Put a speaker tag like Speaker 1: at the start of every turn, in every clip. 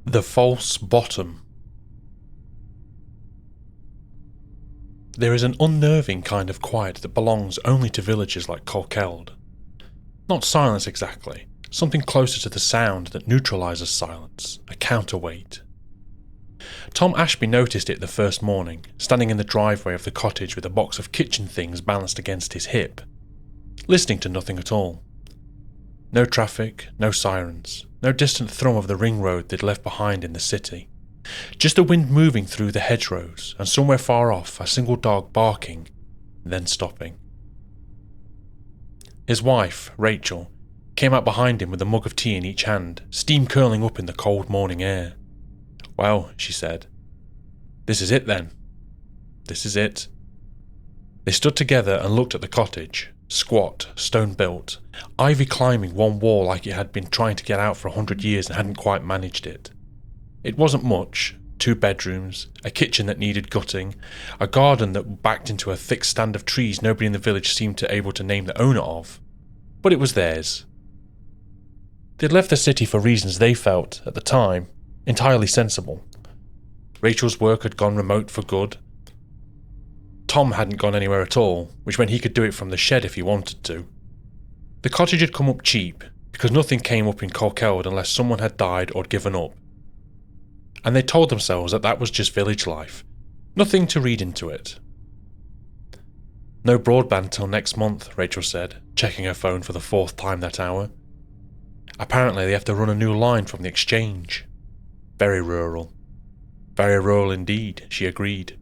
Speaker 1: The False Bottom. There is an unnerving kind of quiet that belongs only to villages like Coldkeld. Not silence exactly, something closer to the sound that neutralises silence, a counterweight. Tom Ashby noticed it the first morning, standing in the driveway of the cottage with a box of kitchen things balanced against his hip, listening to nothing at all. No traffic, no sirens, no distant thrum of the ring road they'd left behind in the city. Just the wind moving through the hedgerows, and somewhere far off a single dog barking, then stopping. His wife, Rachel, came out behind him with a mug of tea in each hand, steam curling up in the cold morning air. "Well," she said, "this is it then. This is it." They stood together and looked at the cottage, squat, stone-built, ivy climbing one wall like it had been trying to get out for 100 years and hadn't quite managed it. It wasn't much, 2 bedrooms, a kitchen that needed gutting, a garden that backed into a thick stand of trees nobody in the village seemed able to name the owner of, but it was theirs. They'd left the city for reasons they felt, at the time, entirely sensible. Rachel's work had gone remote for good. Tom hadn't gone anywhere at all, which meant he could do it from the shed if he wanted to. The cottage had come up cheap, because nothing came up in Cokeel unless someone had died or given up. And they told themselves that that was just village life, nothing to read into it. "No broadband till next month," Rachel said, checking her phone for the 4th time that hour. "Apparently they have to run a new line from the exchange." Very rural. Very rural indeed, she agreed,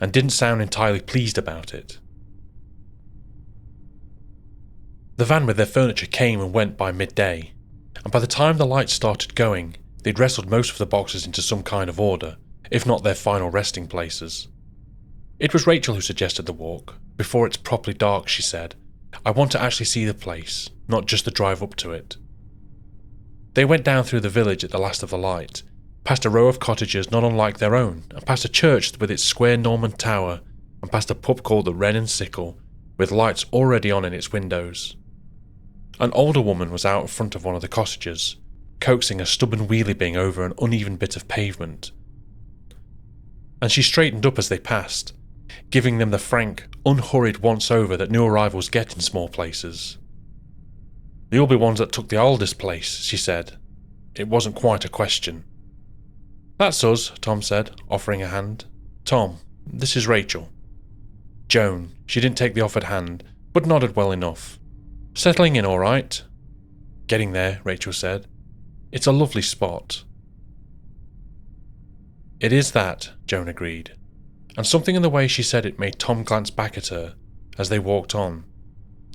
Speaker 1: and didn't sound entirely pleased about it. The van with their furniture came and went by midday, and by the time the lights started going, they'd wrestled most of the boxes into some kind of order, if not their final resting places. It was Rachel who suggested the walk. "Before it's properly dark," she said, "I want to actually see the place, not just the drive up to it." They went down through the village at the last of the light, past a row of cottages not unlike their own, and past a church with its square Norman tower, and past a pub called the Wren and Sickle, with lights already on in its windows. An older woman was out in front of one of the cottages, coaxing a stubborn wheelie bin over an uneven bit of pavement. And she straightened up as they passed, giving them the frank, unhurried once-over that new arrivals get in small places. "You'll be ones that took the oldest place," she said. It wasn't quite a question. "That's us," Tom said, offering a hand. "Tom, this is Rachel." Joan, she didn't take the offered hand, but nodded well enough. "Settling in all right?" "Getting there," Rachel said. "It's a lovely spot." "It is that," Joan agreed, and something in the way she said it made Tom glance back at her as they walked on.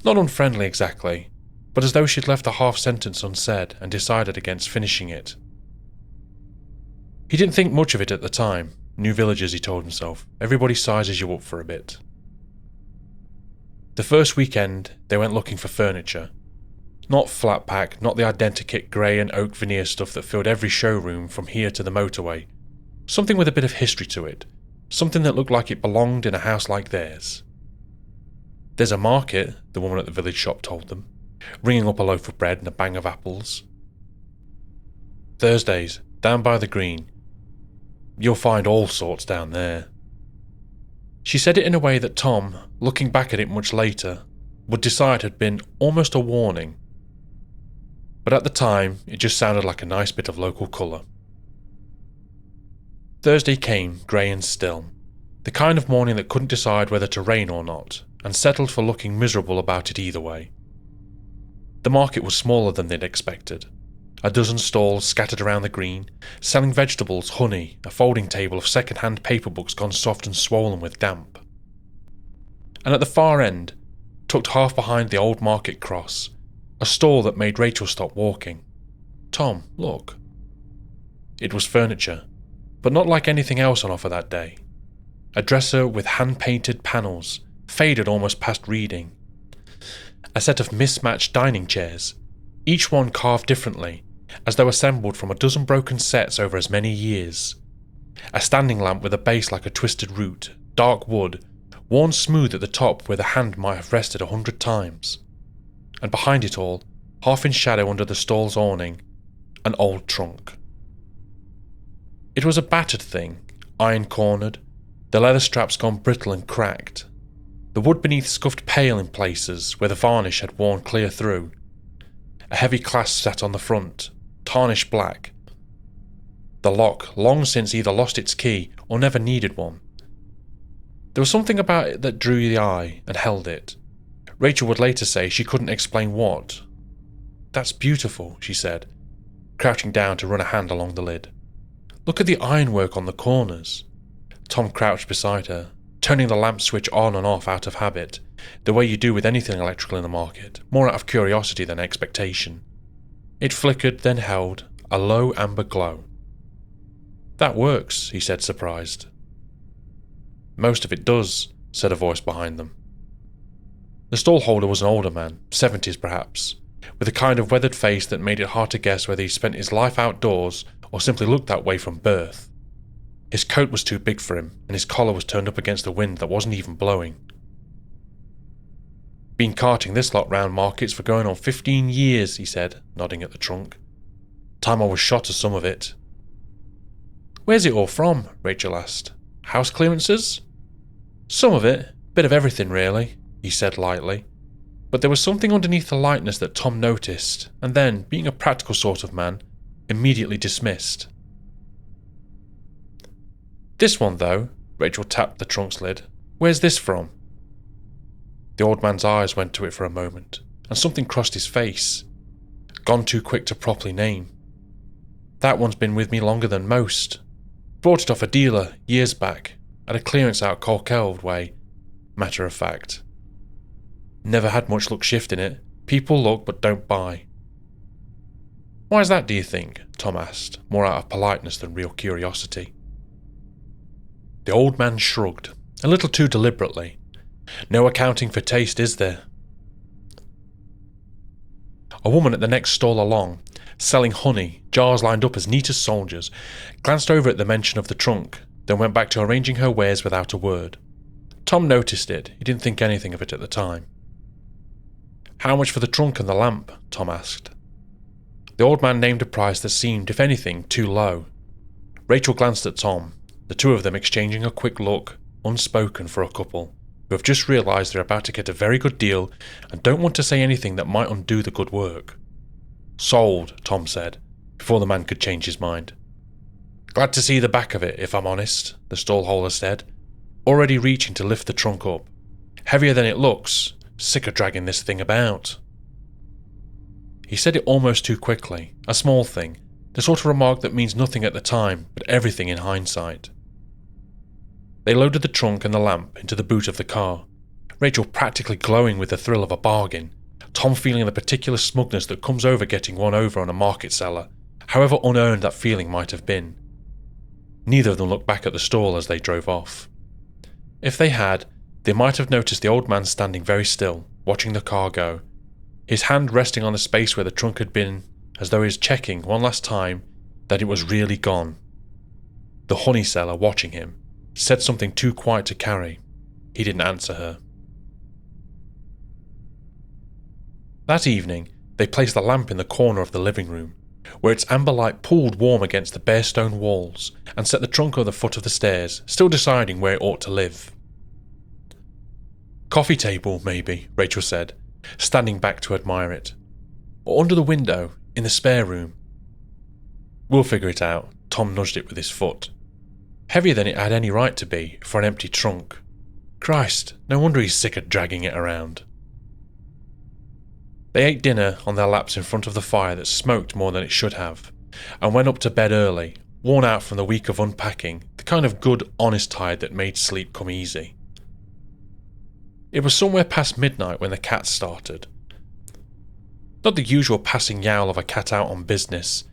Speaker 1: Not unfriendly exactly, but as though she'd left a half-sentence unsaid and decided against finishing it. He didn't think much of it at the time. New villages, he told himself. Everybody sizes you up for a bit. The first weekend, they went looking for furniture. Not flat pack, not the identikit grey and oak veneer stuff that filled every showroom from here to the motorway. Something with a bit of history to it. Something that looked like it belonged in a house like theirs. "There's a market," the woman at the village shop told them, ringing up a loaf of bread and a bang of apples. "Thursdays, down by the green. You'll find all sorts down there." She said it in a way that Tom, looking back at it much later, would decide had been almost a warning. But at the time, it just sounded like a nice bit of local colour. Thursday came, grey and still, the kind of morning that couldn't decide whether to rain or not, and settled for looking miserable about it either way. The market was smaller than they'd expected. A dozen stalls scattered around the green, selling vegetables, honey, a folding table of second-hand paper books gone soft and swollen with damp. And at the far end, tucked half behind the old market cross, a stall that made Rachel stop walking. "Tom, look." It was furniture, but not like anything else on offer that day. A dresser with hand-painted panels, faded almost past reading. A set of mismatched dining chairs, each one carved differently, as though assembled from a dozen broken sets over as many years. A standing lamp with a base like a twisted root, dark wood, worn smooth at the top where the hand might have rested 100 times. And behind it all, half in shadow under the stall's awning, an old trunk. It was a battered thing, iron-cornered, the leather straps gone brittle and cracked. The wood beneath scuffed pale in places where the varnish had worn clear through. A heavy clasp sat on the front, tarnished black. The lock long since either lost its key or never needed one. There was something about it that drew the eye and held it. Rachel would later say she couldn't explain what. "That's beautiful," she said, crouching down to run a hand along the lid. "Look at the ironwork on the corners." Tom crouched beside her, turning the lamp switch on and off out of habit, the way you do with anything electrical in the market, more out of curiosity than expectation. It flickered, then held, a low amber glow. "That works," he said, surprised. "Most of it does," said a voice behind them. The stallholder was an older man, 70s perhaps, with a kind of weathered face that made it hard to guess whether he spent his life outdoors or simply looked that way from birth. His coat was too big for him, and his collar was turned up against the wind that wasn't even blowing. "Been carting this lot round markets for going on 15 years, he said, nodding at the trunk. "Time I was shot of some of it." "Where's it all from?" Rachel asked. "House clearances?" "Some of it, bit of everything really," he said lightly. But there was something underneath the lightness that Tom noticed, and then, being a practical sort of man, immediately dismissed. "This one, though," Rachel tapped the trunk's lid. "Where's this from?" The old man's eyes went to it for a moment, and something crossed his face. Gone too quick to properly name. "That one's been with me longer than most. Bought it off a dealer, years back, at a clearance out Coldkeld way, matter of fact. Never had much luck shifting it. People look but don't buy." "Why's that, do you think?" Tom asked, more out of politeness than real curiosity. The old man shrugged, a little too deliberately. "No accounting for taste, is there?" A woman at the next stall along, selling honey, jars lined up as neat as soldiers, glanced over at the mention of the trunk, then went back to arranging her wares without a word. Tom noticed it. He didn't think anything of it at the time. "How much for the trunk and the lamp?" Tom asked. The old man named a price that seemed, if anything, too low. Rachel glanced at Tom, the two of them exchanging a quick look, unspoken for a couple, who have just realised they're about to get a very good deal and don't want to say anything that might undo the good work. "Sold," Tom said, before the man could change his mind. "Glad to see the back of it, if I'm honest," the stallholder said, already reaching to lift the trunk up. "Heavier than it looks. Sick of dragging this thing about." He said it almost too quickly, a small thing, the sort of remark that means nothing at the time, but everything in hindsight. They loaded the trunk and the lamp into the boot of the car, Rachel practically glowing with the thrill of a bargain, Tom feeling the particular smugness that comes over getting one over on a market seller, however unearned that feeling might have been. Neither of them looked back at the stall as they drove off. If they had, they might have noticed the old man standing very still, watching the car go, his hand resting on the space where the trunk had been, as though he was checking one last time that it was really gone. The honey seller, watching him, said something too quiet to carry. He didn't answer her. That evening, they placed the lamp in the corner of the living room, where its amber light pooled warm against the bare stone walls, and set the trunk at the foot of the stairs, still deciding where it ought to live. "Coffee table, maybe," Rachel said, standing back to admire it. "Or under the window, in the spare room." "We'll figure it out," Tom nudged it with his foot. Heavier than it had any right to be, for an empty trunk. Christ, no wonder he's sick of dragging it around. They ate dinner on their laps in front of the fire that smoked more than it should have, and went up to bed early, worn out from the week of unpacking, the kind of good, honest tired that made sleep come easy. It was somewhere past midnight when the cats started. Not the usual passing yowl of a cat out on business.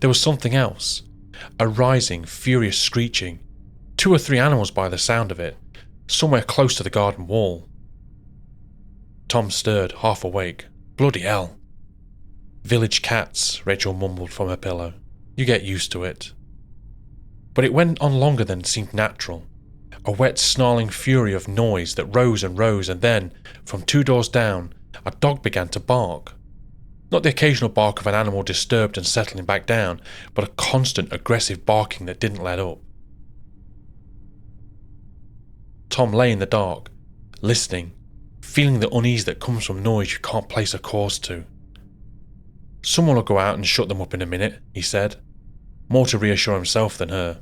Speaker 1: There was something else. A rising, furious screeching. 2 or 3 animals by the sound of it, somewhere close to the garden wall. Tom stirred, half awake. Bloody hell. "Village cats," Rachel mumbled from her pillow. "You get used to it." But it went on longer than seemed natural. A wet, snarling fury of noise that rose, and then, from 2 doors down, a dog began to bark. Not the occasional bark of an animal disturbed and settling back down, but a constant aggressive barking that didn't let up. Tom lay in the dark, listening, feeling the unease that comes from noise you can't place a cause to. Someone will go out and shut them up in a minute, he said, more to reassure himself than her.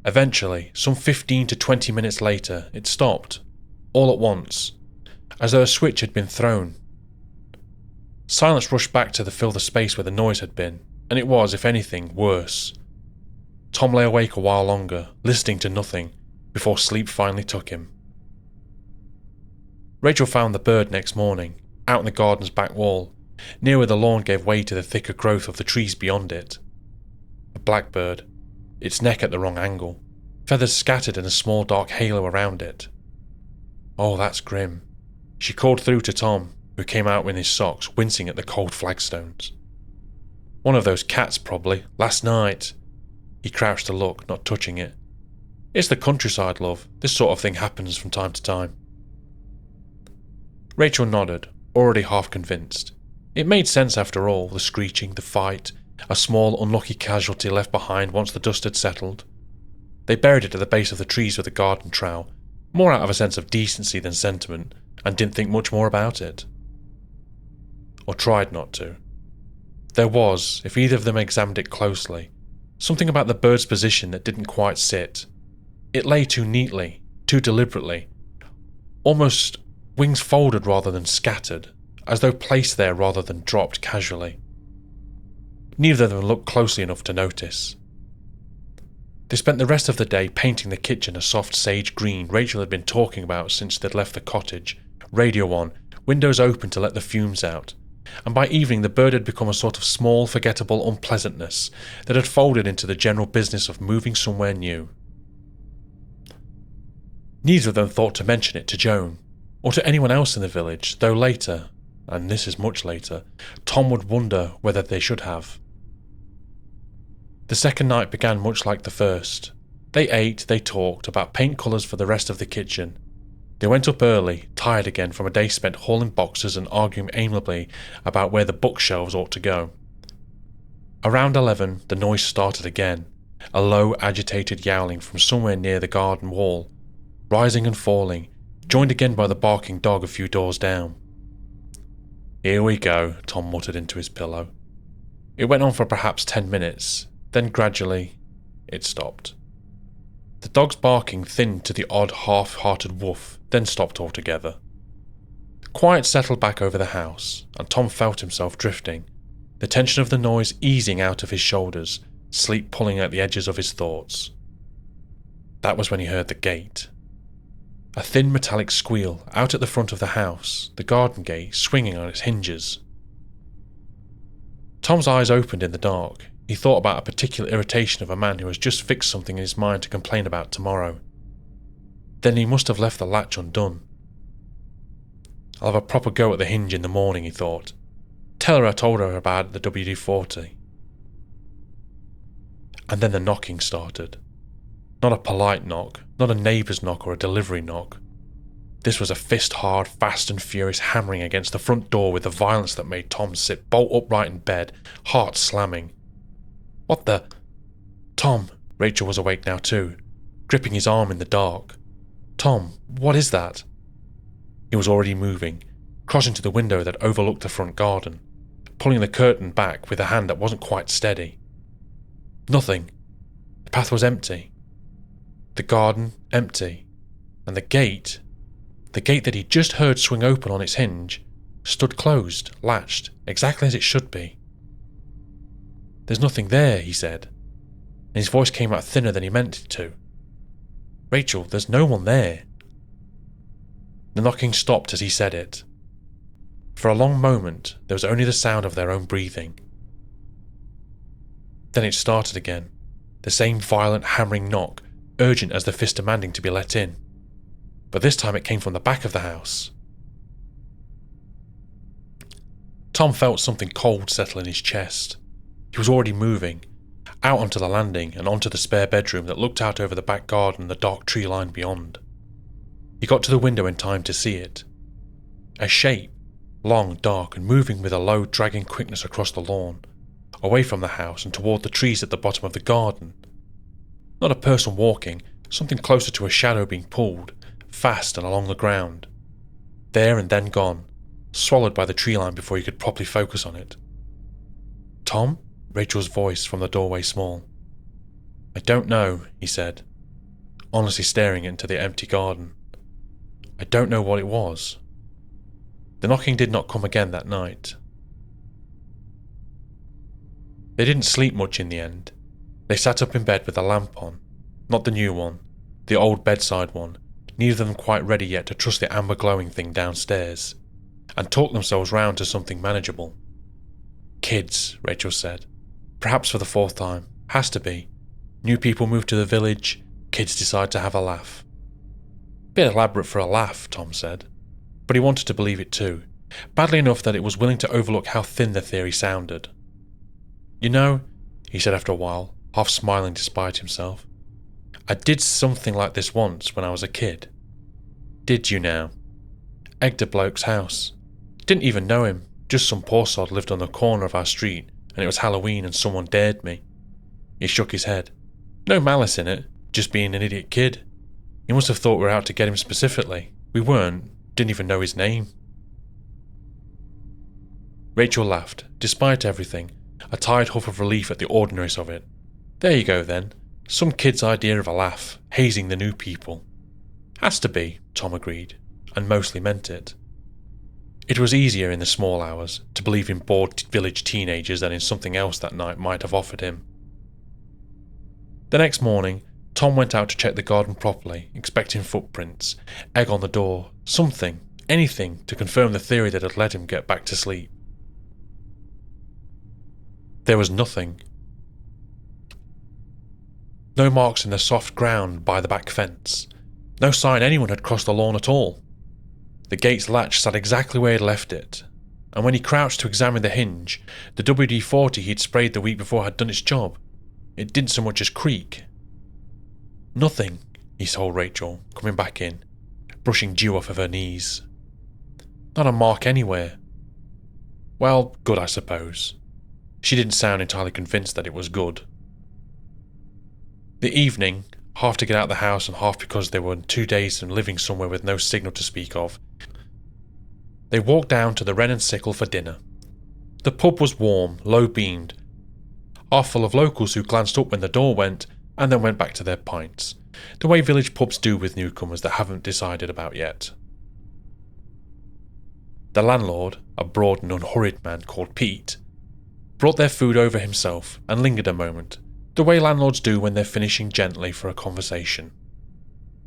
Speaker 1: Eventually, some 15 to 20 minutes later, it stopped, all at once, as though a switch had been thrown. Silence rushed back to fill the space where the noise had been, and it was, if anything, worse. Tom lay awake a while longer, listening to nothing, before sleep finally took him. Rachel found the bird next morning, out in the garden's back wall, near where the lawn gave way to the thicker growth of the trees beyond it. A blackbird, its neck at the wrong angle, feathers scattered in a small dark halo around it. Oh, that's grim. She called through to Tom, who came out in his socks, wincing at the cold flagstones. One of those cats, probably, last night. He crouched to look, not touching it. It's the countryside, love. This sort of thing happens from time to time. Rachel nodded, already half convinced. It made sense after all, the screeching, the fight, a small unlucky casualty left behind once the dust had settled. They buried it at the base of the trees with a garden trowel, more out of a sense of decency than sentiment, and didn't think much more about it. Or tried not to. There was, if either of them examined it closely, something about the bird's position that didn't quite sit. It lay too neatly, too deliberately, almost wings folded rather than scattered, as though placed there rather than dropped casually. Neither of them looked closely enough to notice. They spent the rest of the day painting the kitchen a soft sage green Rachel had been talking about since they'd left the cottage, radio on, windows open to let the fumes out, and by evening the bird had become a sort of small, forgettable unpleasantness that had folded into the general business of moving somewhere new. Neither of them thought to mention it to Joan, or to anyone else in the village, though later, and this is much later, Tom would wonder whether they should have. The second night began much like the first. They ate, they talked about paint colours for the rest of the kitchen. They went up early, tired again from a day spent hauling boxes and arguing amiably about where the bookshelves ought to go. Around 11, the noise started again, a low, agitated yowling from somewhere near the garden wall, rising and falling, joined again by the barking dog a few doors down. "Here we go," Tom muttered into his pillow. It went on for perhaps 10 minutes, then gradually it stopped. The dog's barking thinned to the odd half-hearted woof, then stopped altogether. Quiet settled back over the house, and Tom felt himself drifting, the tension of the noise easing out of his shoulders, sleep pulling at the edges of his thoughts. That was when he heard the gate. A thin metallic squeal out at the front of the house, the garden gate swinging on its hinges. Tom's eyes opened in the dark. He thought about a particular irritation of a man who has just fixed something in his mind to complain about tomorrow. Then he must have left the latch undone. "I'll have a proper go at the hinge in the morning," he thought. "Tell her I told her about the WD-40. And then the knocking started. Not a polite knock, not a neighbour's knock or a delivery knock. This was a fist-hard, fast and furious hammering against the front door with a violence that made Tom sit bolt upright in bed, heart slamming. "What the—" "Tom," Rachel was awake now too, gripping his arm in the dark. "Tom, what is that?" He was already moving, crossing to the window that overlooked the front garden, pulling the curtain back with a hand that wasn't quite steady. Nothing. The path was empty. The garden empty. And the gate that he'd just heard swing open on its hinge, stood closed, latched, exactly as it should be. "There's nothing there," he said, and his voice came out thinner than he meant it to. "Rachel, there's no one there." The knocking stopped as he said it. For a long moment, there was only the sound of their own breathing. Then it started again, the same violent hammering knock, urgent as the fist demanding to be let in. But this time it came from the back of the house. Tom felt something cold settle in his chest. He was already moving, out onto the landing and onto the spare bedroom that looked out over the back garden and the dark tree line beyond. He got to the window in time to see it. A shape, long, dark, and moving with a low, dragging quickness across the lawn, away from the house and toward the trees at the bottom of the garden. Not a person walking, something closer to a shadow being pulled, fast and along the ground. There and then gone, swallowed by the tree line before you could properly focus on it. "Tom?" Rachel's voice from the doorway small. "I don't know," he said, honestly staring into the empty garden. "I don't know what it was." The knocking did not come again that night. They didn't sleep much in the end. They sat up in bed with the lamp on, not the new one, the old bedside one, neither of them quite ready yet to trust the amber glowing thing downstairs, and talked themselves round to something manageable. "Kids," Rachel said, perhaps for the fourth time. "Has to be. New people move to the village, kids decide to have a laugh." "Bit elaborate for a laugh," Tom said, but he wanted to believe it too, badly enough that it was willing to overlook how thin the theory sounded. "You know," he said after a while, half smiling despite himself, "I did something like this once when I was a kid." "Did you now?" "Egged a bloke's house. Didn't even know him, just some poor sod lived on the corner of our street, and it was Halloween and someone dared me." He shook his head. "No malice in it, just being an idiot kid. He must have thought we were out to get him specifically. We weren't, didn't even know his name." Rachel laughed, despite everything, a tired huff of relief at the ordinariness of it. "There you go then, some kid's idea of a laugh, hazing the new people." "Has to be," Tom agreed, and mostly meant it. It was easier in the small hours to believe in bored village teenagers than in something else that night might have offered him. The next morning, Tom went out to check the garden properly, expecting footprints, egg on the door, something, anything to confirm the theory that had let him get back to sleep. There was nothing. No marks in the soft ground by the back fence. No sign anyone had crossed the lawn at all. The gate's latch sat exactly where he had left it, and when he crouched to examine the hinge, the WD-40 he'd sprayed the week before had done its job. It didn't so much as creak. "Nothing," he told Rachel, coming back in, brushing dew off of her knees. "Not a mark anywhere." Well, good, I suppose. She didn't sound entirely convinced that it was good. The evening, half to get out of the house and half because they were 2 days from living somewhere with no signal to speak of, they walked down to the Wren and Sickle for dinner. The pub was warm, low-beamed, half full of locals who glanced up when the door went and then went back to their pints, the way village pubs do with newcomers that haven't decided about yet. The landlord, a broad and unhurried man called Pete, brought their food over himself and lingered a moment, the way landlords do when they're finishing gently for a conversation.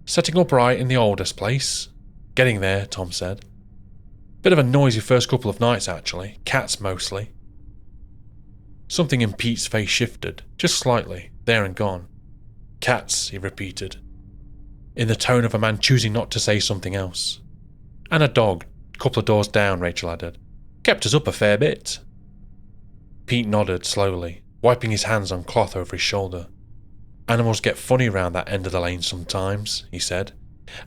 Speaker 1: "Setting up right in the oldest place?" "Getting there," Tom said. "Bit of a noisy first couple of nights actually, cats mostly." Something in Pete's face shifted, just slightly, there and gone. "Cats," he repeated, in the tone of a man choosing not to say something else. "And a dog, couple of doors down," Rachel added. "Kept us up a fair bit." Pete nodded slowly, wiping his hands on cloth over his shoulder. "Animals get funny round that end of the lane sometimes," he said,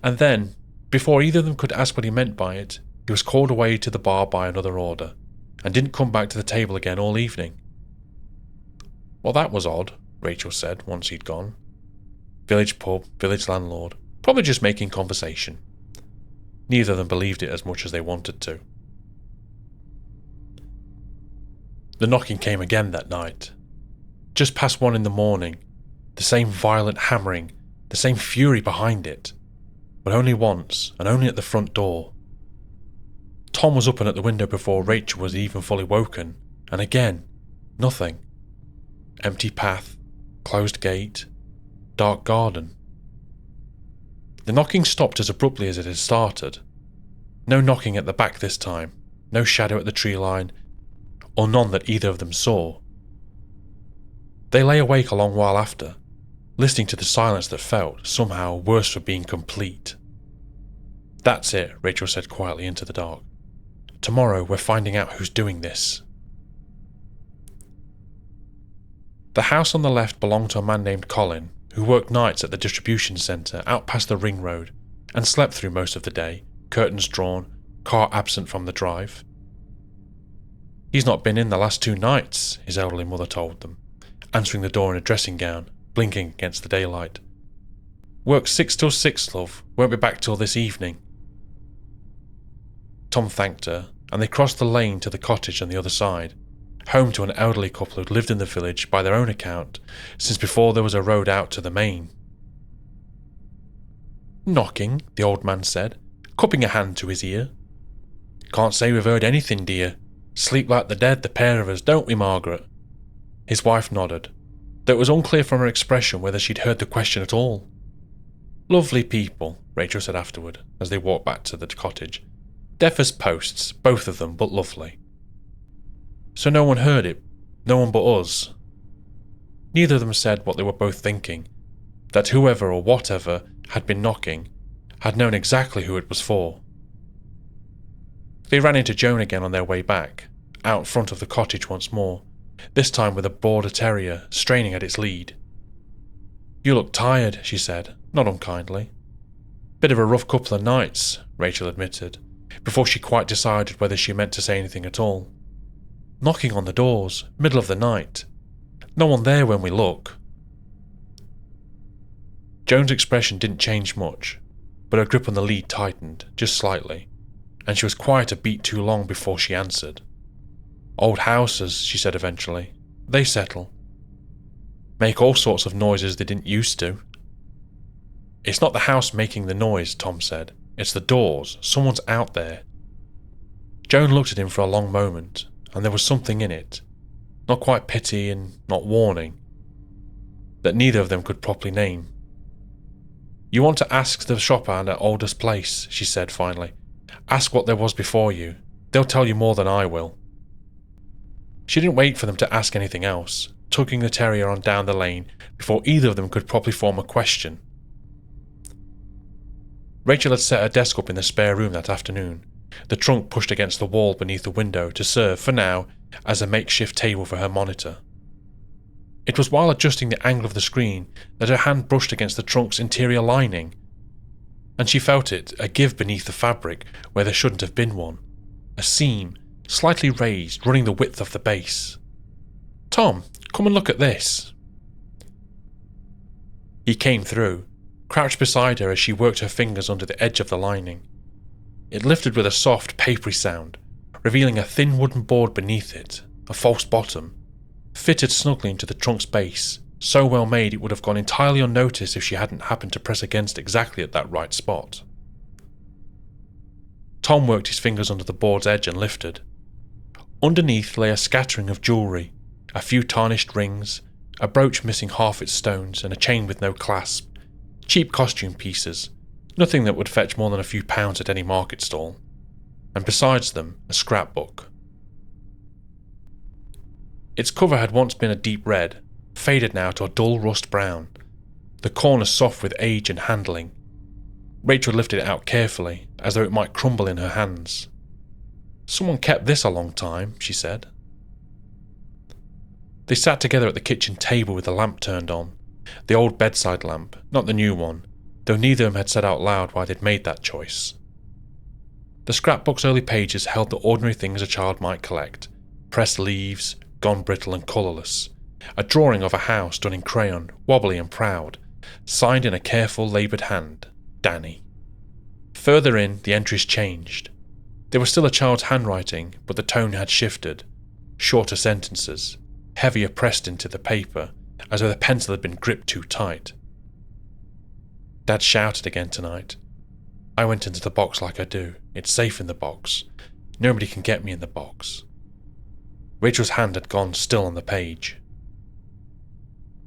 Speaker 1: and then, before either of them could ask what he meant by it, he was called away to the bar by another order, and didn't come back to the table again all evening. "Well, that was odd," Rachel said once he'd gone. Village pub, village landlord, probably just making conversation. Neither of them believed it as much as they wanted to. The knocking came again that night. Just past 1 in the morning, the same violent hammering, the same fury behind it, but only once, and only at the front door. Tom was up and at the window before Rachel was even fully woken, and again, nothing. Empty path, closed gate, dark garden. The knocking stopped as abruptly as it had started. No knocking at the back this time, no shadow at the tree line, or none that either of them saw. They lay awake a long while after, listening to the silence that felt, somehow, worse for being complete. "That's it," Rachel said quietly into the dark. "Tomorrow we're finding out who's doing this." The house on the left belonged to a man named Colin, who worked nights at the distribution centre out past the ring road, and slept through most of the day, curtains drawn, car absent from the drive. He's not been in the last 2 nights, his elderly mother told them, answering the door in a dressing gown, blinking against the daylight. Works 6 till 6, love. Won't be back till this evening. Tom thanked her, and they crossed the lane to the cottage on the other side, home to an elderly couple who'd lived in the village by their own account since before there was a road out to the main. Knocking, the old man said, cupping a hand to his ear. Can't say we've heard anything, dear. Sleep like the dead, the pair of us, don't we, Margaret? His wife nodded, though it was unclear from her expression whether she'd heard the question at all. Lovely people, Rachel said afterward, as they walked back to the cottage. Deaf as posts, both of them, but lovely. So no one heard it, no one but us. Neither of them said what they were both thinking, that whoever or whatever had been knocking had known exactly who it was for. They ran into Joan again on their way back, out front of the cottage once more, this time with a border terrier straining at its lead. You look tired, she said, not unkindly. Bit of a rough couple of nights, Rachel admitted, before she quite decided whether she meant to say anything at all. Knocking on the doors, middle of the night. No one there when we look. Joan's expression didn't change much, but her grip on the lead tightened, just slightly, and she was quiet a beat too long before she answered. Old houses, she said eventually. They settle. Make all sorts of noises they didn't used to. It's not the house making the noise, Tom said. It's the doors. Someone's out there. Joan looked at him for a long moment, and there was something in it, not quite pity and not warning, that neither of them could properly name. You want to ask the shophand at Alder's place, she said finally. Ask what there was before you. They'll tell you more than I will. She didn't wait for them to ask anything else, tugging the terrier on down the lane before either of them could properly form a question. Rachel had set her desk up in the spare room that afternoon, the trunk pushed against the wall beneath the window to serve, for now, as a makeshift table for her monitor. It was while adjusting the angle of the screen that her hand brushed against the trunk's interior lining, and she felt it, a give beneath the fabric where there shouldn't have been one, a seam, slightly raised, running the width of the base. Tom, come and look at this. He came through, crouched beside her as she worked her fingers under the edge of the lining. It lifted with a soft, papery sound, revealing a thin wooden board beneath it, a false bottom, fitted snugly into the trunk's base, so well made it would have gone entirely unnoticed if she hadn't happened to press against exactly at that right spot. Tom worked his fingers under the board's edge and lifted. Underneath lay a scattering of jewellery, a few tarnished rings, a brooch missing half its stones, and a chain with no clasp. Cheap costume pieces, nothing that would fetch more than a few pounds at any market stall, and besides them, a scrapbook. Its cover had once been a deep red, faded now to a dull rust brown, the corners soft with age and handling. Rachel lifted it out carefully, as though it might crumble in her hands. Someone kept this a long time, she said. They sat together at the kitchen table with the lamp turned on, the old bedside lamp, not the new one, though neither of them had said out loud why they'd made that choice. The scrapbook's early pages held the ordinary things a child might collect, pressed leaves, gone brittle and colourless, a drawing of a house done in crayon, wobbly and proud, signed in a careful, laboured hand, Danny. Further in, the entries changed. They were still a child's handwriting, but the tone had shifted, shorter sentences, heavier pressed into the paper, as though the pencil had been gripped too tight. Dad shouted again tonight. I went into the box like I do. It's safe in the box. Nobody can get me in the box. Rachel's hand had gone still on the page.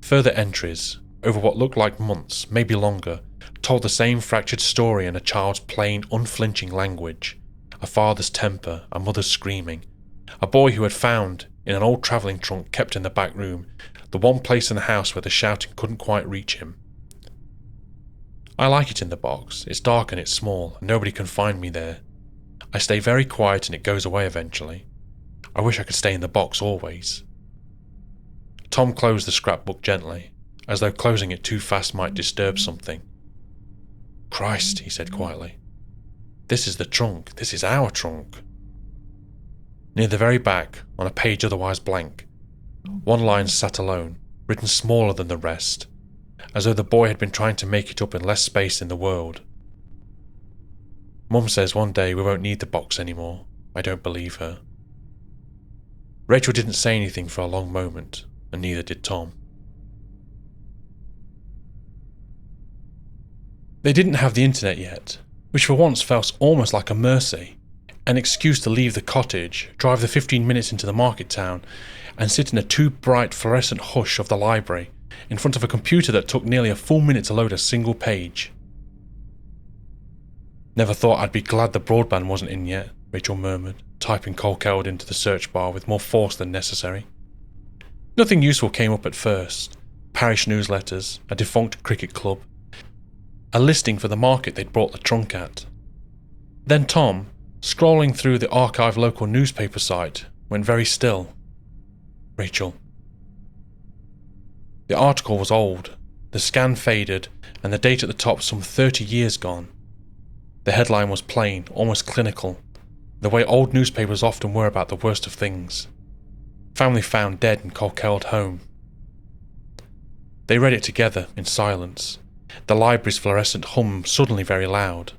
Speaker 1: Further entries, over what looked like months, maybe longer, told the same fractured story in a child's plain, unflinching language. A father's temper, a mother's screaming, a boy who had found, in an old travelling trunk kept in the back room, the one place in the house where the shouting couldn't quite reach him. I like it in the box. It's dark and it's small, and nobody can find me there. I stay very quiet and it goes away eventually. I wish I could stay in the box always. Tom closed the scrapbook gently, as though closing it too fast might disturb something. Christ, he said quietly. This is the trunk. This is our trunk. Near the very back, on a page otherwise blank, one line sat alone, written smaller than the rest, as though the boy had been trying to make it up in less space in the world. Mum says one day we won't need the box anymore. I don't believe her. Rachel didn't say anything for a long moment, and neither did Tom. They didn't have the internet yet, which for once felt almost like a mercy, an excuse to leave the cottage, drive the 15 minutes into the market town, and sit in a too bright fluorescent hush of the library, in front of a computer that took nearly a full minute to load a single page. Never thought I'd be glad the broadband wasn't in yet, Rachel murmured, typing Coldkeld into the search bar with more force than necessary. Nothing useful came up at first. Parish newsletters, a defunct cricket club, a listing for the market they'd brought the trunk at. Then Tom, scrolling through the archive local newspaper site, went very still. Rachel. The article was old, the scan faded, and the date at the top some 30 years gone. The headline was plain, almost clinical, the way old newspapers often were about the worst of things. Family found dead in Cokeel home. They read it together, in silence, the library's fluorescent hum suddenly very loud.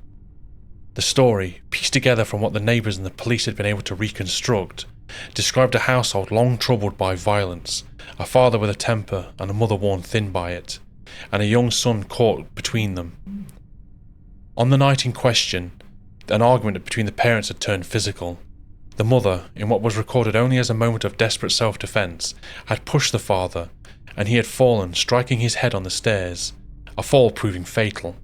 Speaker 1: The story, pieced together from what the neighbours and the police had been able to reconstruct, described a household long troubled by violence, a father with a temper and a mother worn thin by it, and a young son caught between them. On the night in question, an argument between the parents had turned physical. The mother, in what was recorded only as a moment of desperate self-defence, had pushed the father, and he had fallen, striking his head on the stairs, a fall proving fatal.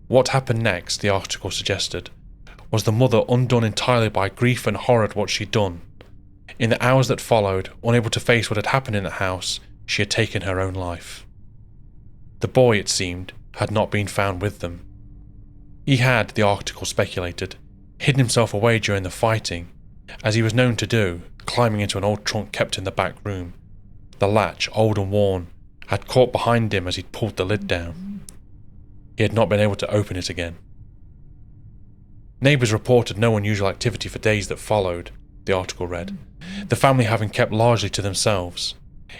Speaker 1: What happened next, the article suggested, was the mother undone entirely by grief and horror at what she'd done. In the hours that followed, unable to face what had happened in the house, she had taken her own life. The boy, it seemed, had not been found with them. He had, the article speculated, hidden himself away during the fighting, as he was known to do, climbing into an old trunk kept in the back room. The latch, old and worn, had caught behind him as he'd pulled the lid down. He had not been able to open it again. Neighbours reported no unusual activity for days that followed, the article read, the family having kept largely to themselves.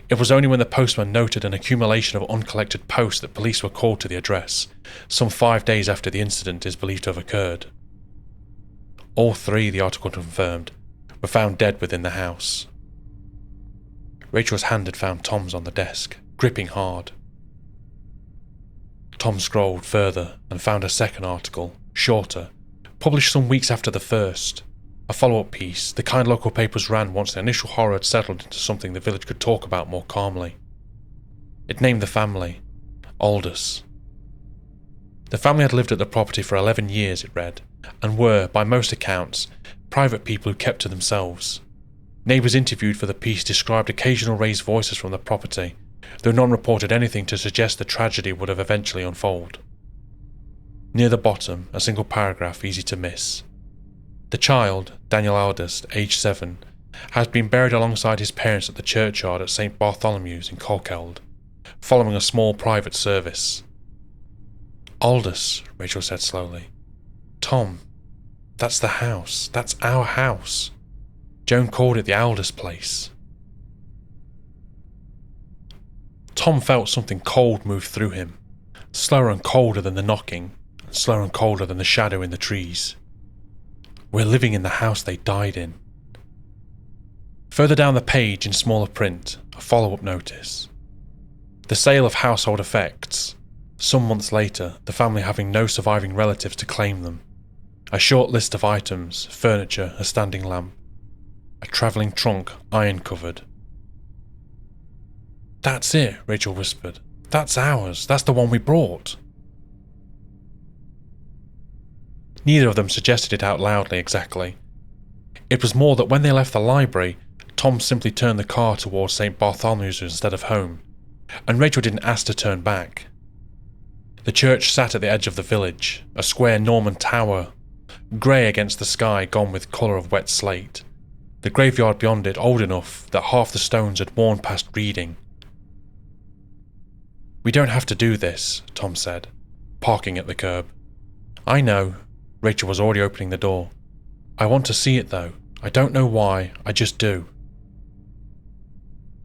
Speaker 1: It was only when the postman noted an accumulation of uncollected posts that police were called to the address, some 5 days after the incident is believed to have occurred. All three, the article confirmed, were found dead within the house. Rachel's hand had found Tom's on the desk, gripping hard. Tom scrolled further and found a second article, shorter, published some weeks after the first. A follow-up piece, the kind local papers ran once the initial horror had settled into something the village could talk about more calmly. It named the family, Aldous. The family had lived at the property for 11 years, it read, and were, by most accounts, private people who kept to themselves. Neighbours interviewed for the piece described occasional raised voices from the property, though none reported anything to suggest the tragedy would have eventually unfolded. Near the bottom, a single paragraph easy to miss. The child, Daniel Aldous, aged 7, had been buried alongside his parents at the churchyard at St. Bartholomew's in Coldkeld, following a small private service. Aldous, Rachel said slowly. Tom, that's the house. That's our house. Joan called it the Aldous place. Tom felt something cold move through him, slower and colder than the knocking, and slower and colder than the shadow in the trees. We're living in the house they died in. Further down the page in smaller print, a follow-up notice. The sale of household effects. Some months later, the family having no surviving relatives to claim them. A short list of items, furniture, a standing lamp. A travelling trunk, iron-covered. That's it, Rachel whispered. That's ours. That's the one we brought. Neither of them suggested it out loudly exactly. It was more that when they left the library, Tom simply turned the car towards St. Bartholomew's instead of home, and Rachel didn't ask to turn back. The church sat at the edge of the village, a square Norman tower, grey against the sky gone with colour of wet slate. The graveyard beyond it old enough that half the stones had worn past reading. We don't have to do this, Tom said, parking at the curb. I know. Rachel was already opening the door. I want to see it though. I don't know why, I just do.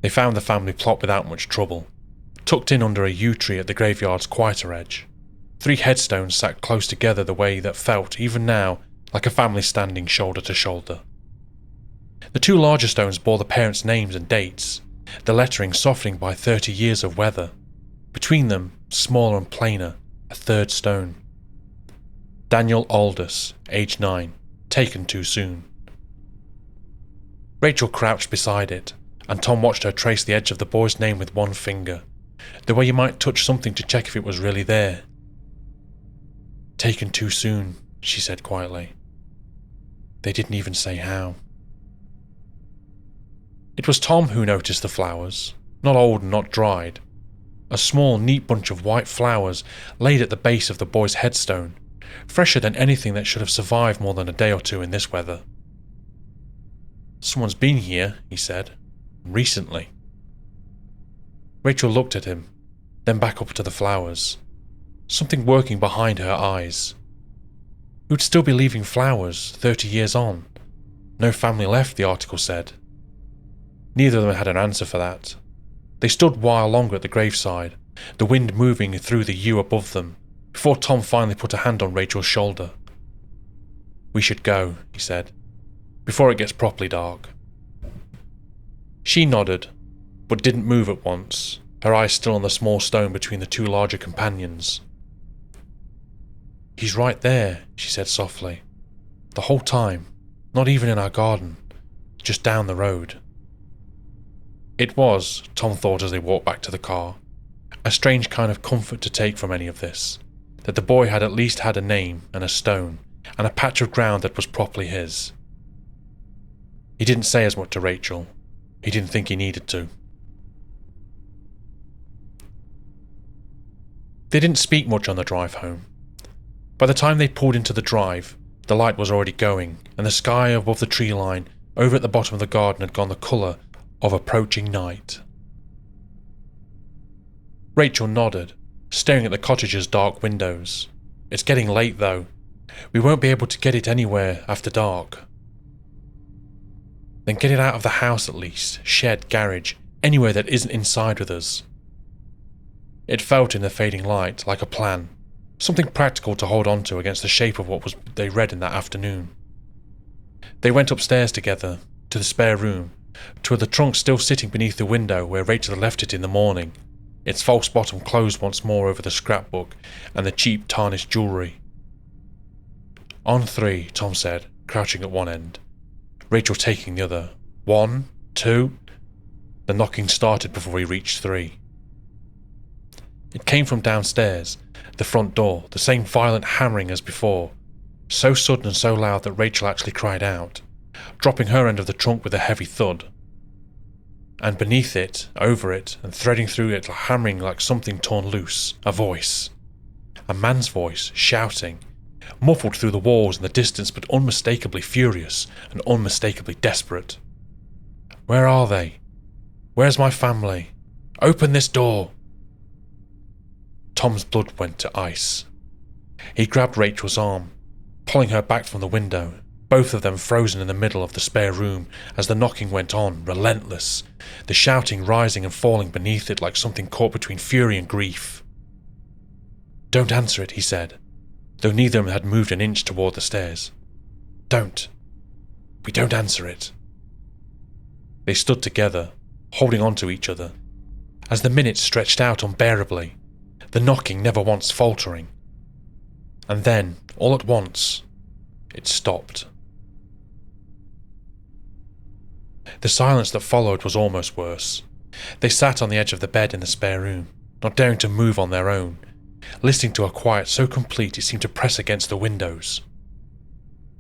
Speaker 1: They found the family plot without much trouble, tucked in under a yew tree at the graveyard's quieter edge. 3 headstones sat close together the way that felt, even now, like a family standing shoulder to shoulder. The 2 larger stones bore the parents' names and dates, the lettering softening by 30 years of weather. Between them, smaller and plainer, a 3rd stone. Daniel Aldous, age 9, taken too soon. Rachel crouched beside it, and Tom watched her trace the edge of the boy's name with one finger, the way you might touch something to check if it was really there. Taken too soon, she said quietly. They didn't even say how. It was Tom who noticed the flowers, not old and not dried. A small, neat bunch of white flowers laid at the base of the boy's headstone, fresher than anything that should have survived more than a day or 2 in this weather. Someone's been here, he said. Recently. Rachel looked at him, then back up to the flowers. Something working behind her eyes. Who'd still be leaving flowers 30 years on? No family left, the article said. Neither of them had an answer for that. They stood a while longer at the graveside, the wind moving through the yew above them, before Tom finally put a hand on Rachel's shoulder. We should go, he said, before it gets properly dark. She nodded, but didn't move at once, her eyes still on the small stone between the 2 larger companions. He's right there, she said softly. The whole time, not even in our garden, just down the road. It was, Tom thought as they walked back to the car, a strange kind of comfort to take from any of this, that the boy had at least had a name and a stone, and a patch of ground that was properly his. He didn't say as much to Rachel. He didn't think he needed to. They didn't speak much on the drive home. By the time they pulled into the drive, the light was already going, and the sky above the tree line over at the bottom of the garden had gone the colour of approaching night. Rachel nodded, staring at the cottage's dark windows. It's getting late though. We won't be able to get it anywhere after dark. Then get it out of the house at least, shed, garage, anywhere that isn't inside with us. It felt in the fading light like a plan, something practical to hold on to against the shape of what they read in that afternoon. They went upstairs together, to the spare room, to the trunk still sitting beneath the window where Rachel had left it in the morning, its false bottom closed once more over the scrapbook and the cheap tarnished jewellery. On 3, Tom said, crouching at one end, Rachel taking the other. 1, 2. The knocking started before he reached 3. It came from downstairs, the front door, the same violent hammering as before, so sudden and so loud that Rachel actually cried out, dropping her end of the trunk with a heavy thud. And beneath it, over it, and threading through it, hammering like something torn loose, a voice. A man's voice, shouting, muffled through the walls in the distance but unmistakably furious and unmistakably desperate. Where are they? Where's my family? Open this door! Tom's blood went to ice. He grabbed Rachel's arm, pulling her back from the window, both of them frozen in the middle of the spare room as the knocking went on, relentless, the shouting rising and falling beneath it like something caught between fury and grief. Don't answer it, he said, though neither of them had moved an inch toward the stairs. Don't. We don't answer it. They stood together, holding on to each other, as the minutes stretched out unbearably, the knocking never once faltering. And then, all at once, it stopped. The silence that followed was almost worse. They sat on the edge of the bed in the spare room, not daring to move on their own, listening to a quiet so complete it seemed to press against the windows.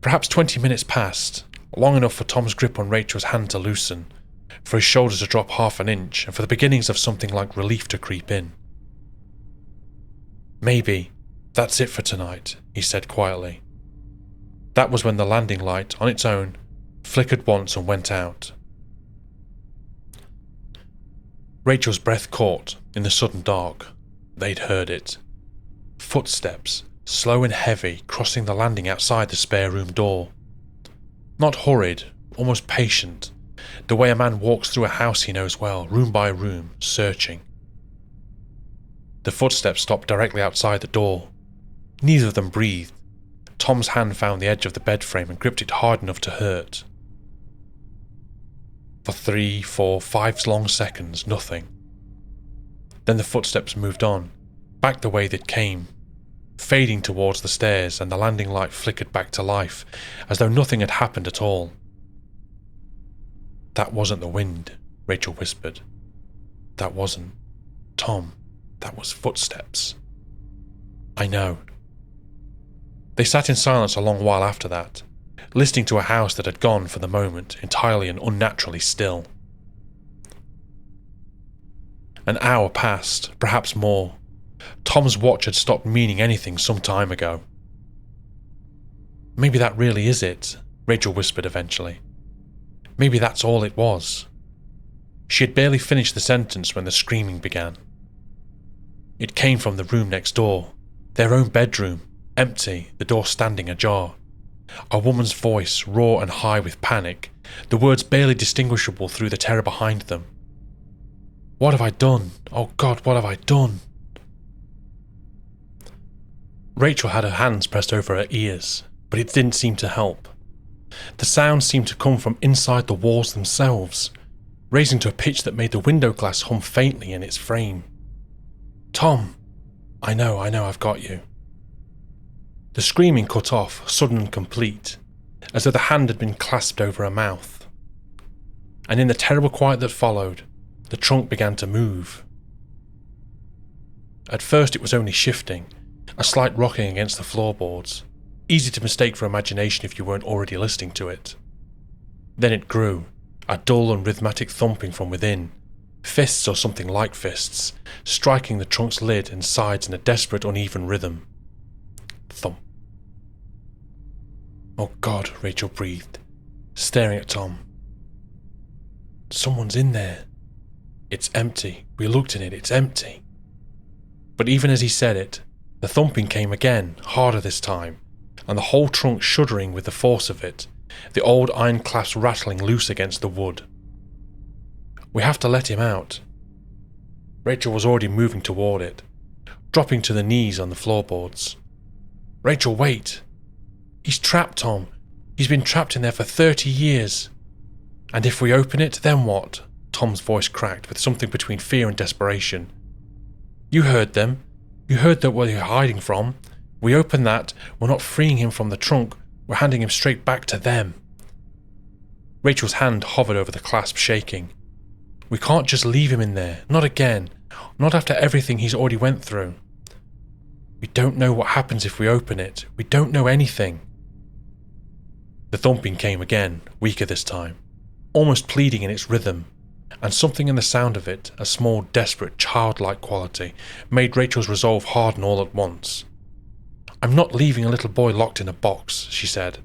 Speaker 1: Perhaps 20 minutes passed, long enough for Tom's grip on Rachel's hand to loosen, for his shoulders to drop half an inch, and for the beginnings of something like relief to creep in. Maybe that's it for tonight, he said quietly. That was when the landing light, on its own, flickered once and went out. Rachel's breath caught in the sudden dark. They'd heard it. Footsteps, slow and heavy, crossing the landing outside the spare room door. Not hurried, almost patient, the way a man walks through a house he knows well, room by room, searching. The footsteps stopped directly outside the door. Neither of them breathed. Tom's hand found the edge of the bed frame and gripped it hard enough to hurt. For 3, 4, 5 long seconds, nothing. Then the footsteps moved on, back the way they'd came, fading towards the stairs, and the landing light flickered back to life, as though nothing had happened at all. That wasn't the wind, Rachel whispered. That wasn't. Tom, that was footsteps. I know. They sat in silence a long while after that, listening to a house that had gone, for the moment, entirely and unnaturally still. An hour passed, perhaps more. Tom's watch had stopped meaning anything some time ago. Maybe that really is it, Rachel whispered eventually. Maybe that's all it was. She had barely finished the sentence when the screaming began. It came from the room next door, their own bedroom, empty, the door standing ajar. A woman's voice, raw and high with panic, the words barely distinguishable through the terror behind them. What have I done? Oh God, what have I done? Rachel had her hands pressed over her ears, but it didn't seem to help. The sound seemed to come from inside the walls themselves, raising to a pitch that made the window glass hum faintly in its frame. Tom! I know, I've got you. The screaming cut off, sudden and complete, as though the hand had been clasped over her mouth. And in the terrible quiet that followed, the trunk began to move. At first it was only shifting, a slight rocking against the floorboards, easy to mistake for imagination if you weren't already listening to it. Then it grew, a dull and rhythmic thumping from within, fists or something like fists, striking the trunk's lid and sides in a desperate uneven rhythm. Thump. Oh God, Rachel breathed, staring at Tom. Someone's in there. It's empty. We looked in it, it's empty. But even as he said it, the thumping came again, harder this time, and the whole trunk shuddering with the force of it, the old iron clasps rattling loose against the wood. We have to let him out. Rachel was already moving toward it, dropping to the knees on the floorboards. Rachel, wait! He's trapped, Tom. He's been trapped in there for 30 years. And if we open it, then what? Tom's voice cracked with something between fear and desperation. You heard them. You heard that what you're hiding from. We open that, we're not freeing him from the trunk, we're handing him straight back to them. Rachel's hand hovered over the clasp, shaking. We can't just leave him in there, not again, not after everything he's already went through. We don't know what happens if we open it, we don't know anything. The thumping came again, weaker this time, almost pleading in its rhythm, and something in the sound of it, a small, desperate, childlike quality, made Rachel's resolve harden all at once. I'm not leaving a little boy locked in a box, she said,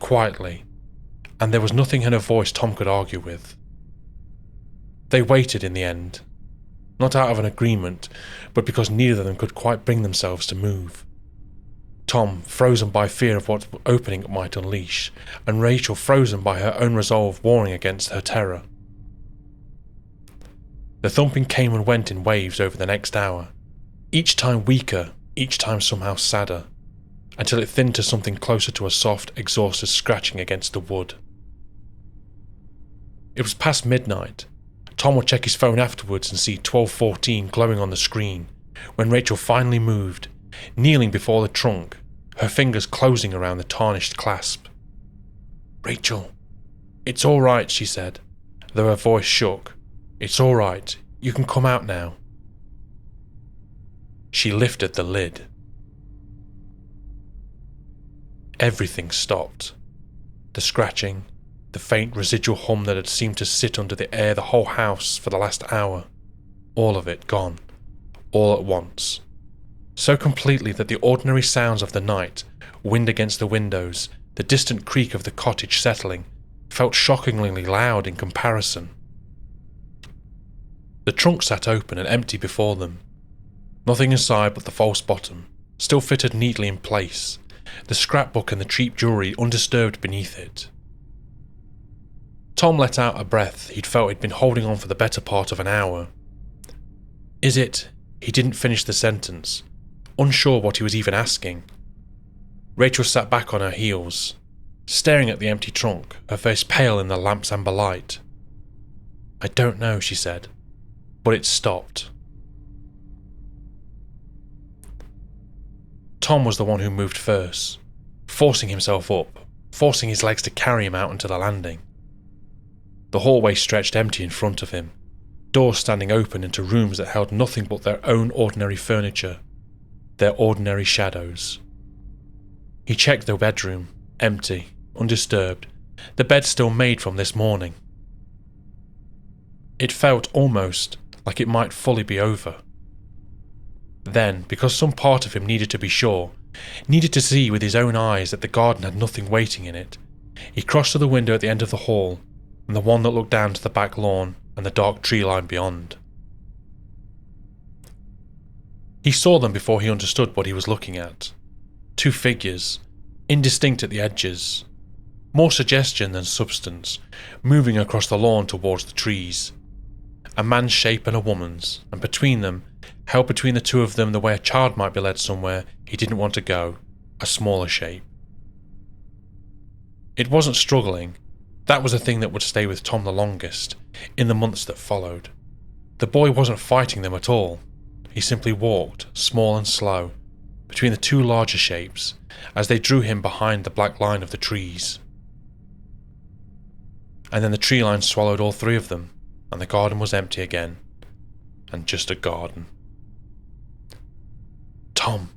Speaker 1: quietly, and there was nothing in her voice Tom could argue with. They waited in the end, not out of an agreement, but because neither of them could quite bring themselves to move. Tom, frozen by fear of what opening it might unleash, and Rachel frozen by her own resolve warring against her terror. The thumping came and went in waves over the next hour, each time weaker, each time somehow sadder, until it thinned to something closer to a soft, exhausted scratching against the wood. It was past midnight. Tom would check his phone afterwards and see 12:14 glowing on the screen, when Rachel finally moved, kneeling before the trunk, her fingers closing around the tarnished clasp. Rachel, it's all right, she said, though her voice shook. It's all right, you can come out now. She lifted the lid. Everything stopped. The scratching, the faint residual hum that had seemed to sit under the air the whole house for the last hour, all of it gone, all at once. So completely that the ordinary sounds of the night, wind against the windows, the distant creak of the cottage settling, felt shockingly loud in comparison. The trunk sat open and empty before them. Nothing inside but the false bottom, still fitted neatly in place, the scrapbook and the cheap jewellery undisturbed beneath it. Tom let out a breath he'd felt he'd been holding on for the better part of an hour. Is it? He didn't finish the sentence, unsure what he was even asking. Rachel sat back on her heels, staring at the empty trunk, her face pale in the lamp's amber light. I don't know, she said, but it stopped. Tom was the one who moved first, forcing himself up, forcing his legs to carry him out onto the landing. The hallway stretched empty in front of him, doors standing open into rooms that held nothing but their own ordinary furniture, their ordinary shadows. He checked the bedroom, empty, undisturbed, the bed still made from this morning. It felt almost like it might fully be over. Then, because some part of him needed to be sure, needed to see with his own eyes that the garden had nothing waiting in it, he crossed to the window at the end of the hall, and the one that looked down to the back lawn and the dark tree line beyond. He saw them before he understood what he was looking at. Two figures, indistinct at the edges, more suggestion than substance, moving across the lawn towards the trees. A man's shape and a woman's, and between them, held between the two of them the way a child might be led somewhere he didn't want to go, a smaller shape. It wasn't struggling. That was the thing that would stay with Tom the longest, in the months that followed. The boy wasn't fighting them at all. He simply walked, small and slow, between the two larger shapes, as they drew him behind the black line of the trees. And then the tree line swallowed all three of them, and the garden was empty again, and just a garden. Tom!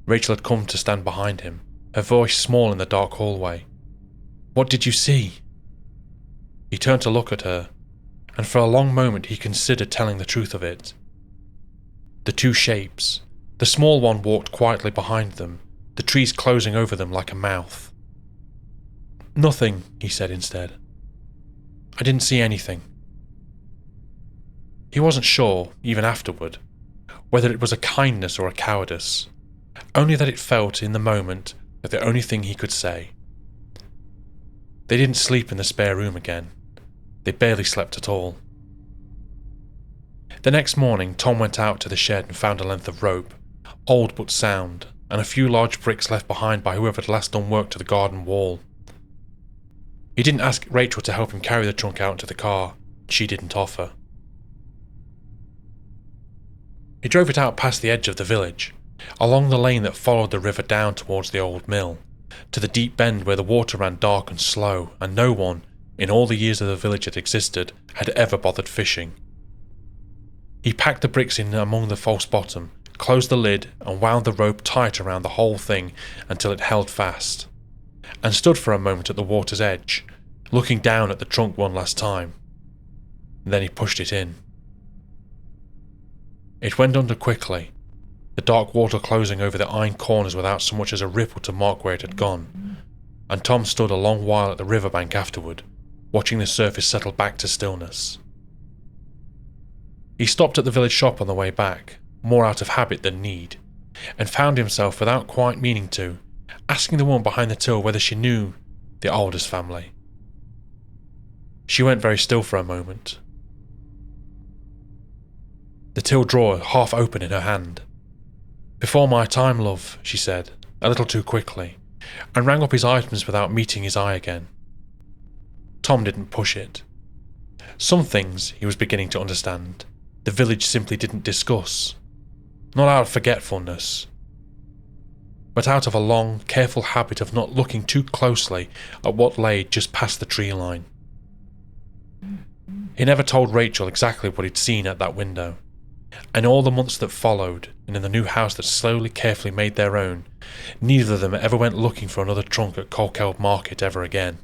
Speaker 1: Rachel had come to stand behind him, her voice small in the dark hallway. What did you see? He turned to look at her, and for a long moment he considered telling the truth of it. The two shapes, the small one walked quietly behind them, the trees closing over them like a mouth. Nothing, he said instead. I didn't see anything. He wasn't sure, even afterward, whether it was a kindness or a cowardice, only that it felt in the moment like the only thing he could say. They didn't sleep in the spare room again. They barely slept at all. The next morning, Tom went out to the shed and found a length of rope, old but sound, and a few large bricks left behind by whoever had last done work to the garden wall. He didn't ask Rachel to help him carry the trunk out into the car. She didn't offer. He drove it out past the edge of the village, along the lane that followed the river down towards the old mill, to the deep bend where the water ran dark and slow, and no one, in all the years of the village that existed, had ever bothered fishing. He packed the bricks in among the false bottom, closed the lid, and wound the rope tight around the whole thing until it held fast, and stood for a moment at the water's edge, looking down at the trunk one last time. Then he pushed it in. It went under quickly, the dark water closing over the iron corners without so much as a ripple to mark where it had gone, and Tom stood a long while at the riverbank afterward, watching the surface settle back to stillness. He stopped at the village shop on the way back, more out of habit than need, and found himself, without quite meaning to, asking the woman behind the till whether she knew the Aldous family. She went very still for a moment, the till drawer half open in her hand. "Before my time, love," she said, a little too quickly, and rang up his items without meeting his eye again. Tom didn't push it. Some things, he was beginning to understand, the village simply didn't discuss. Not out of forgetfulness, but out of a long, careful habit of not looking too closely at what lay just past the tree line. He never told Rachel exactly what he'd seen at that window, and all the months that followed, and in the new house that slowly, carefully made their own, neither of them ever went looking for another trunk at Coldkeld Market ever again.